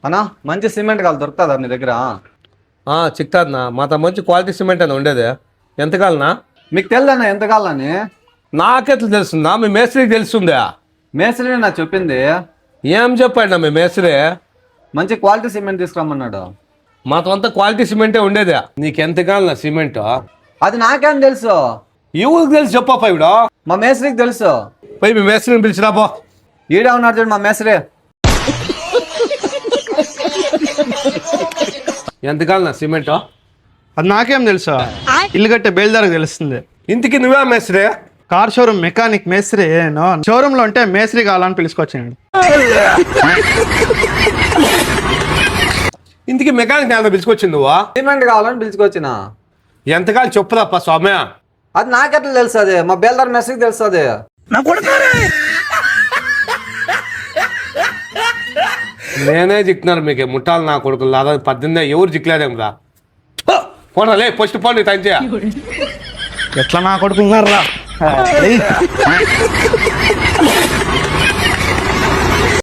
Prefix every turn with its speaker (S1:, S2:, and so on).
S1: అన్నా మంచి సిమెంట్ కావాలి దొరుకుతుందా మీ దగ్గర?
S2: చిక్తాదన్నా మాతో మంచి క్వాలిటీ సిమెంట్ అని ఉండేది. ఎంత కాలనా?
S1: మీకు తెలియదన్నా ఎంత కావాలని?
S2: నాకెట్లా తెలుస్తుందా? మీ మేస్త్రికి తెలుస్తుందా?
S1: మేస్త్రిని నాకు చెప్పింది.
S2: ఏం చెప్పాడు మీ మేస్త్రి?
S1: మంచి క్వాలిటీ సిమెంట్ తీసుకురమ్మన్నాడు.
S2: మాతో అంతా క్వాలిటీ సిమెంటే ఉండేది. నీకెంత కాలనా సిమెంట్?
S1: అది నాకేం తెలుసు?
S2: ఎవరికి తెలుసు చెప్పప్ప ఇప్పుడు?
S1: మా మేస్త్రికి తెలుసు.
S2: పోయి మీ మేస్త్రిని పిలిచిరా పో.
S1: ఈడే ఉన్నాడు చూడు మా మేస్త్రి.
S2: ఎంత కాలనా సిమెంట్?
S3: అది నాకేం తెలుసా? ఇల్లు కట్టే బయలుదేరకు తెలుస్తుంది.
S2: ఇంటికి నువ్వే మేస్త్రి?
S3: కార్ షోరూమ్ మెకానిక్ మేస్త్రి. షోరూమ్ లో ఉంటే మేస్త్రి కావాలని పిలుచుకొచ్చాడు.
S2: ఇంటికి మెకానిక్ ఏమైనా పిలుచుకొచ్చింది నువ్వా?
S1: సిమెంట్ కావాలని పిలుచుకొచ్చిన.
S2: ఎంత కాలం చెప్పురాప్ప స్వామి.
S1: అది నాకెట్లా తెలుసు? అది మా బేల్దార్ మేస్త్రికి తెలుసు. అది
S2: నేనే చిక్కినారు మీకు ముట్టాలు నా కొడుకులు. దాదా 18 ఎవరు చిక్కలేదేం రా. పోనాలే ఫస్ట్ పోండి తంచే.
S3: ఎట్లా నా కొడుకున్నారా?